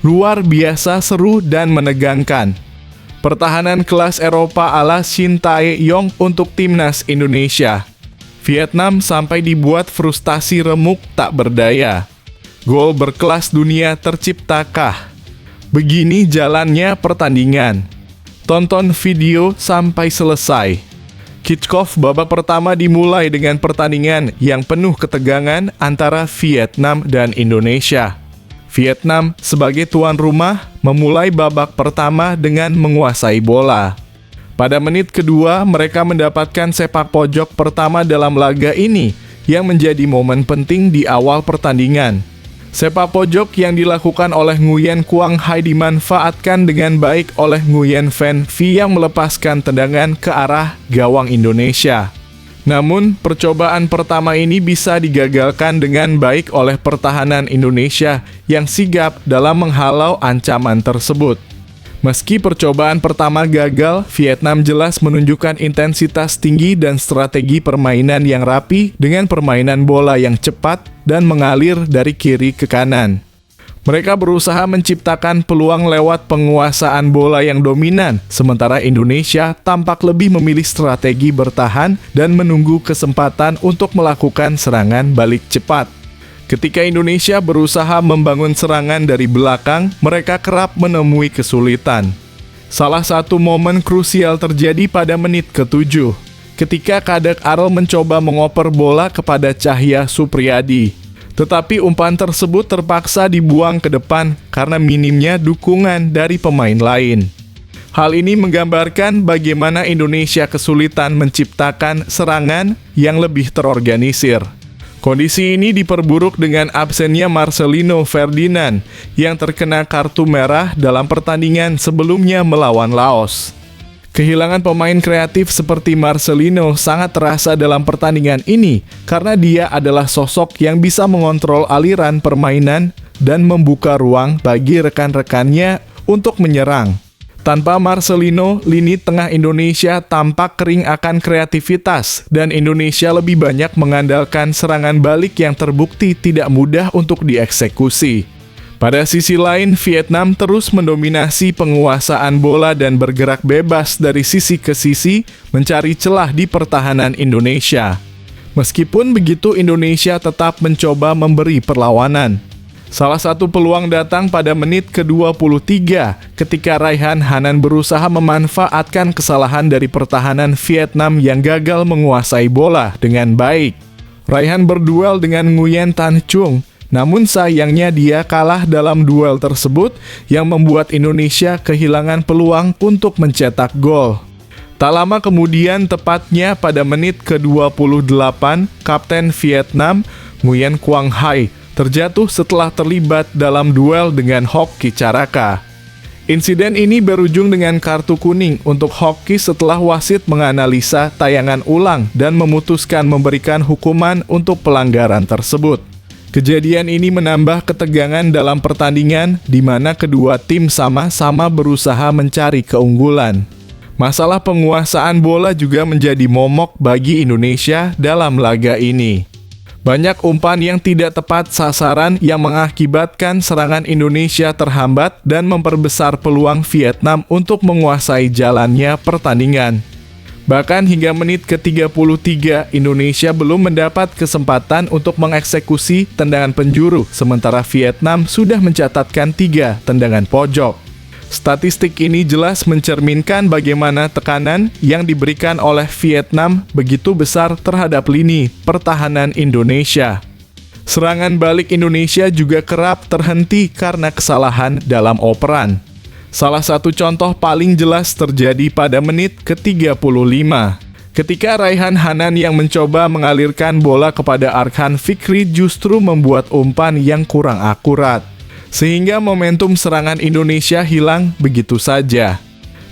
Luar biasa seru dan menegangkan. Pertahanan kelas Eropa ala Shin Tae-yong untuk timnas Indonesia. Vietnam sampai dibuat frustasi remuk tak berdaya. Gol berkelas dunia terciptakah? Begini jalannya pertandingan. Tonton video sampai selesai. Kick-off babak pertama dimulai dengan pertandingan yang penuh ketegangan antara Vietnam dan Indonesia. Vietnam sebagai tuan rumah memulai babak pertama dengan menguasai bola. Pada menit kedua, mereka mendapatkan sepak pojok pertama dalam laga ini yang menjadi momen penting di awal pertandingan. Sepak pojok yang dilakukan oleh Nguyen Quang Hai dimanfaatkan dengan baik oleh Nguyen Van Vie yang melepaskan tendangan ke arah gawang Indonesia. Namun, percobaan pertama ini bisa digagalkan dengan baik oleh pertahanan Indonesia yang sigap dalam menghalau ancaman tersebut. Meski percobaan pertama gagal, Vietnam jelas menunjukkan intensitas tinggi dan strategi permainan yang rapi dengan permainan bola yang cepat dan mengalir dari kiri ke kanan. Mereka berusaha menciptakan peluang lewat penguasaan bola yang dominan, sementara Indonesia tampak lebih memilih strategi bertahan dan menunggu kesempatan untuk melakukan serangan balik cepat. Ketika Indonesia berusaha membangun serangan dari belakang, mereka kerap menemui kesulitan. Salah satu momen krusial terjadi pada menit ke-7, ketika Kadek Arel mencoba mengoper bola kepada Cahya Supriyadi. Tetapi umpan tersebut terpaksa dibuang ke depan karena minimnya dukungan dari pemain lain. Hal ini menggambarkan bagaimana Indonesia kesulitan menciptakan serangan yang lebih terorganisir. Kondisi ini diperburuk dengan absennya Marcelino Ferdinand yang terkena kartu merah dalam pertandingan sebelumnya melawan Laos. Kehilangan pemain kreatif seperti Marcelino sangat terasa dalam pertandingan ini karena dia adalah sosok yang bisa mengontrol aliran permainan dan membuka ruang bagi rekan-rekannya untuk menyerang. Tanpa Marcelino, lini tengah Indonesia tampak kering akan kreativitas dan Indonesia lebih banyak mengandalkan serangan balik yang terbukti tidak mudah untuk dieksekusi. Pada sisi lain, Vietnam terus mendominasi penguasaan bola dan bergerak bebas dari sisi ke sisi, mencari celah di pertahanan Indonesia. Meskipun begitu, Indonesia tetap mencoba memberi perlawanan. Salah satu peluang datang pada menit ke-23 ketika Raihan Hanan berusaha memanfaatkan kesalahan dari pertahanan Vietnam yang gagal menguasai bola dengan baik. Raihan berduel dengan Nguyen Tan Chung. Namun sayangnya dia kalah dalam duel tersebut yang membuat Indonesia kehilangan peluang untuk mencetak gol. Tak lama kemudian, tepatnya pada menit ke-28, Kapten Vietnam, Nguyen Quang Hai, terjatuh setelah terlibat dalam duel dengan Hoki Caraka. Insiden ini berujung dengan kartu kuning untuk Hoki setelah wasit menganalisa tayangan ulang dan memutuskan memberikan hukuman untuk pelanggaran tersebut. Kejadian ini menambah ketegangan dalam pertandingan di mana kedua tim sama-sama berusaha mencari keunggulan. Masalah penguasaan bola juga menjadi momok bagi Indonesia dalam laga ini. Banyak umpan yang tidak tepat sasaran yang mengakibatkan serangan Indonesia terhambat dan memperbesar peluang Vietnam untuk menguasai jalannya pertandingan. Bahkan hingga menit ke-33, Indonesia belum mendapat kesempatan untuk mengeksekusi tendangan penjuru, sementara Vietnam sudah mencatatkan 3 tendangan pojok. Statistik ini jelas mencerminkan bagaimana tekanan yang diberikan oleh Vietnam begitu besar terhadap lini pertahanan Indonesia. Serangan balik Indonesia juga kerap terhenti karena kesalahan dalam operan. Salah satu contoh paling jelas terjadi pada menit ke-35, ketika Raihan Hanan yang mencoba mengalirkan bola kepada Arkan Fikri justru membuat umpan yang kurang akurat, sehingga momentum serangan Indonesia hilang begitu saja.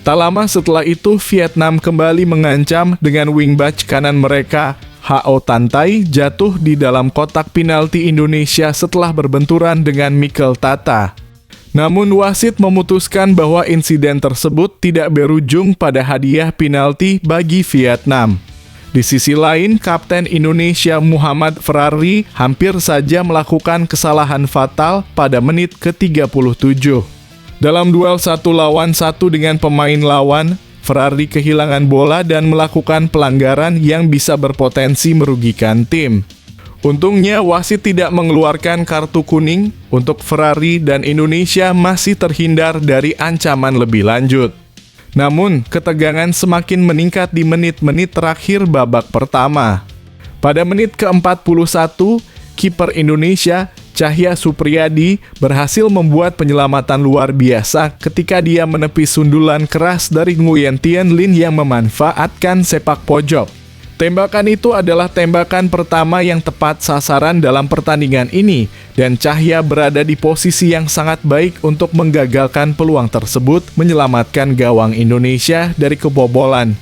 Tak lama setelah itu, Vietnam kembali mengancam dengan wingback kanan mereka, Ho Tan Tai, jatuh di dalam kotak penalti Indonesia setelah berbenturan dengan Mikel Tata. Namun wasit memutuskan bahwa insiden tersebut tidak berujung pada hadiah penalti bagi Vietnam. Di sisi lain, Kapten Indonesia Muhammad Ferrari hampir saja melakukan kesalahan fatal pada menit ke-37. Dalam duel 1-1 dengan pemain lawan, Ferrari kehilangan bola dan melakukan pelanggaran yang bisa berpotensi merugikan tim. Untungnya wasit tidak mengeluarkan kartu kuning untuk Ferrari dan Indonesia masih terhindar dari ancaman lebih lanjut. Namun, ketegangan semakin meningkat di menit-menit terakhir babak pertama. Pada menit ke-41, kiper Indonesia, Cahya Supriyadi, berhasil membuat penyelamatan luar biasa ketika dia menepis sundulan keras dari Nguyen Tien Linh yang memanfaatkan sepak pojok. Tembakan itu adalah tembakan pertama yang tepat sasaran dalam pertandingan ini, dan Cahya berada di posisi yang sangat baik untuk menggagalkan peluang tersebut menyelamatkan gawang Indonesia dari kebobolan.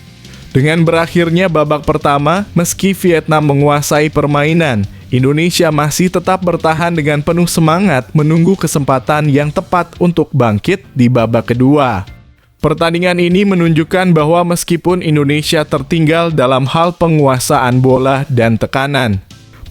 Dengan berakhirnya babak pertama, meski Vietnam menguasai permainan, Indonesia masih tetap bertahan dengan penuh semangat menunggu kesempatan yang tepat untuk bangkit di babak kedua. Pertandingan ini menunjukkan bahwa meskipun Indonesia tertinggal dalam hal penguasaan bola dan tekanan,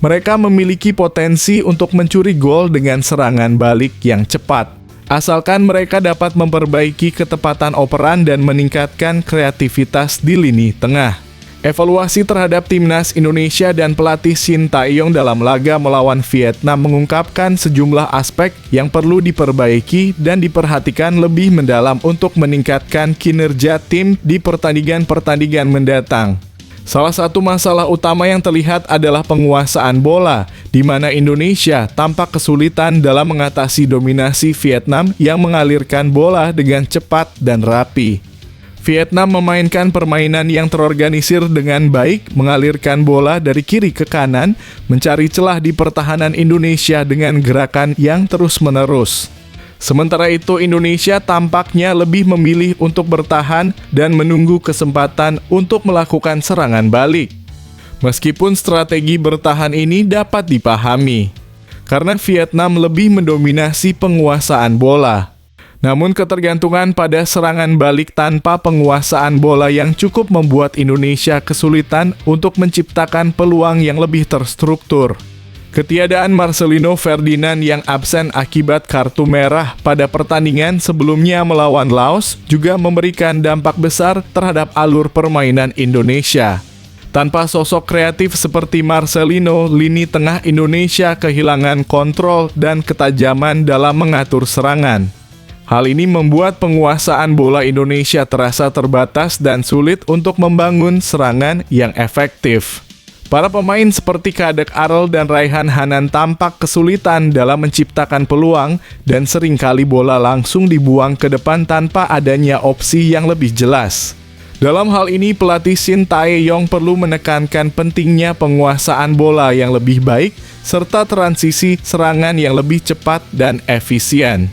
mereka memiliki potensi untuk mencuri gol dengan serangan balik yang cepat. Asalkan mereka dapat memperbaiki ketepatan operan dan meningkatkan kreativitas di lini tengah. Evaluasi terhadap timnas Indonesia dan pelatih Shin Tae-yong dalam laga melawan Vietnam mengungkapkan sejumlah aspek yang perlu diperbaiki dan diperhatikan lebih mendalam untuk meningkatkan kinerja tim di pertandingan-pertandingan mendatang. Salah satu masalah utama yang terlihat adalah penguasaan bola, di mana Indonesia tampak kesulitan dalam mengatasi dominasi Vietnam yang mengalirkan bola dengan cepat dan rapi. Vietnam memainkan permainan yang terorganisir dengan baik, mengalirkan bola dari kiri ke kanan, mencari celah di pertahanan Indonesia dengan gerakan yang terus-menerus. Sementara itu, Indonesia tampaknya lebih memilih untuk bertahan dan menunggu kesempatan untuk melakukan serangan balik. Meskipun strategi bertahan ini dapat dipahami, karena Vietnam lebih mendominasi penguasaan bola. Namun ketergantungan pada serangan balik tanpa penguasaan bola yang cukup membuat Indonesia kesulitan untuk menciptakan peluang yang lebih terstruktur. Ketiadaan Marcelino Ferdinand yang absen akibat kartu merah pada pertandingan sebelumnya melawan Laos juga memberikan dampak besar terhadap alur permainan Indonesia. Tanpa sosok kreatif seperti Marcelino, lini tengah Indonesia kehilangan kontrol dan ketajaman dalam mengatur serangan. Hal ini membuat penguasaan bola Indonesia terasa terbatas dan sulit untuk membangun serangan yang efektif. Para pemain seperti Kadek Arel dan Raihan Hanan tampak kesulitan dalam menciptakan peluang dan seringkali bola langsung dibuang ke depan tanpa adanya opsi yang lebih jelas. Dalam hal ini, pelatih Shin Tae-yong perlu menekankan pentingnya penguasaan bola yang lebih baik serta transisi serangan yang lebih cepat dan efisien.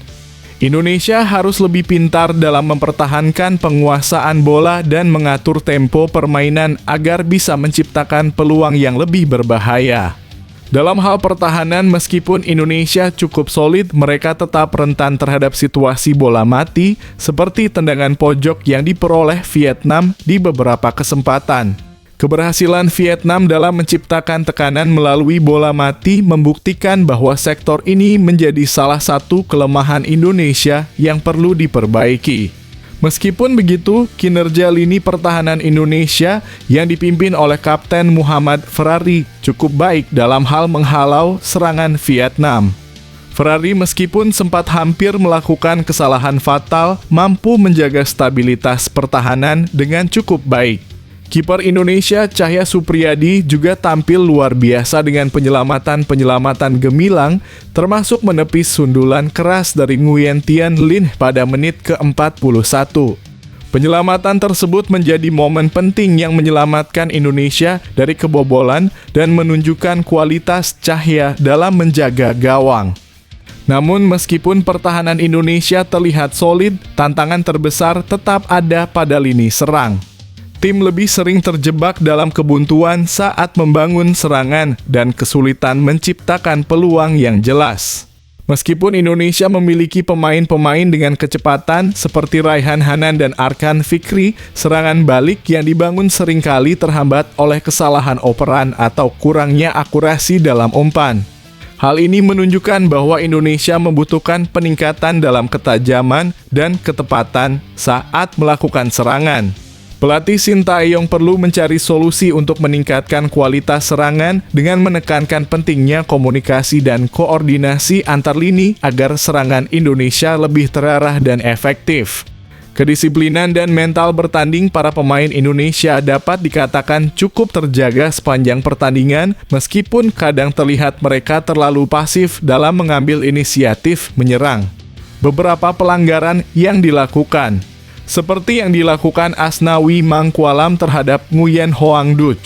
Indonesia harus lebih pintar dalam mempertahankan penguasaan bola dan mengatur tempo permainan agar bisa menciptakan peluang yang lebih berbahaya. Dalam hal pertahanan, meskipun Indonesia cukup solid, mereka tetap rentan terhadap situasi bola mati seperti tendangan pojok yang diperoleh Vietnam di beberapa kesempatan. Keberhasilan Vietnam dalam menciptakan tekanan melalui bola mati membuktikan bahwa sektor ini menjadi salah satu kelemahan Indonesia yang perlu diperbaiki. Meskipun begitu, kinerja lini pertahanan Indonesia yang dipimpin oleh Kapten Muhammad Ferrari cukup baik dalam hal menghalau serangan Vietnam. Ferrari meskipun sempat hampir melakukan kesalahan fatal, mampu menjaga stabilitas pertahanan dengan cukup baik. Kiper Indonesia Cahya Supriyadi juga tampil luar biasa dengan penyelamatan gemilang, termasuk menepis sundulan keras dari Nguyen Tien Linh pada menit ke-41. Penyelamatan tersebut menjadi momen penting yang menyelamatkan Indonesia dari kebobolan dan menunjukkan kualitas Cahya dalam menjaga gawang. Namun meskipun pertahanan Indonesia terlihat solid, tantangan terbesar tetap ada pada lini serang. Tim lebih sering terjebak dalam kebuntuan saat membangun serangan dan kesulitan menciptakan peluang yang jelas. Meskipun Indonesia memiliki pemain-pemain dengan kecepatan seperti Raihan Hanan dan Arkan Fikri, serangan balik yang dibangun seringkali terhambat oleh kesalahan operan atau kurangnya akurasi dalam umpan. Hal ini menunjukkan bahwa Indonesia membutuhkan peningkatan dalam ketajaman dan ketepatan saat melakukan serangan. Pelatih Sintayong perlu mencari solusi untuk meningkatkan kualitas serangan dengan menekankan pentingnya komunikasi dan koordinasi antar lini agar serangan Indonesia lebih terarah dan efektif. Kedisiplinan dan mental bertanding para pemain Indonesia dapat dikatakan cukup terjaga sepanjang pertandingan, meskipun kadang terlihat mereka terlalu pasif dalam mengambil inisiatif menyerang. Beberapa pelanggaran yang dilakukan, seperti yang dilakukan Asnawi Mangkualam terhadap Nguyen Hoang Duc,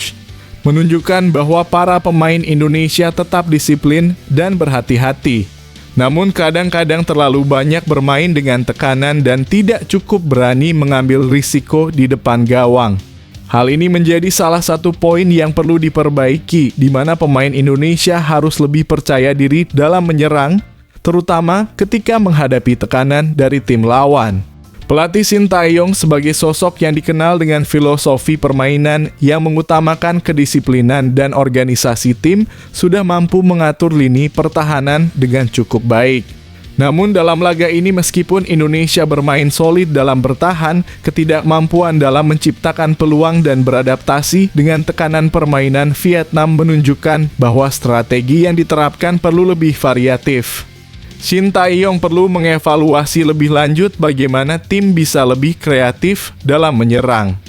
menunjukkan bahwa para pemain Indonesia tetap disiplin dan berhati-hati. Namun kadang-kadang terlalu banyak bermain dengan tekanan dan tidak cukup berani mengambil risiko di depan gawang. Hal ini menjadi salah satu poin yang perlu diperbaiki, di mana pemain Indonesia harus lebih percaya diri dalam menyerang, terutama ketika menghadapi tekanan dari tim lawan. Pelatih Sintayong sebagai sosok yang dikenal dengan filosofi permainan yang mengutamakan kedisiplinan dan organisasi tim sudah mampu mengatur lini pertahanan dengan cukup baik. Namun dalam laga ini meskipun Indonesia bermain solid dalam bertahan, ketidakmampuan dalam menciptakan peluang dan beradaptasi dengan tekanan permainan Vietnam menunjukkan bahwa strategi yang diterapkan perlu lebih variatif. Sintayong perlu mengevaluasi lebih lanjut bagaimana tim bisa lebih kreatif dalam menyerang,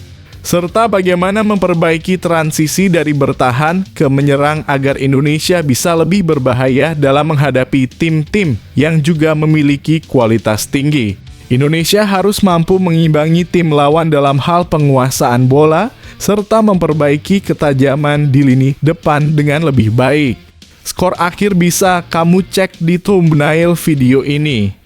serta bagaimana memperbaiki transisi dari bertahan ke menyerang agar Indonesia bisa lebih berbahaya dalam menghadapi tim-tim yang juga memiliki kualitas tinggi. Indonesia harus mampu mengimbangi tim lawan dalam hal penguasaan bola, serta memperbaiki ketajaman di lini depan dengan lebih baik. Skor akhir bisa kamu cek di thumbnail video ini.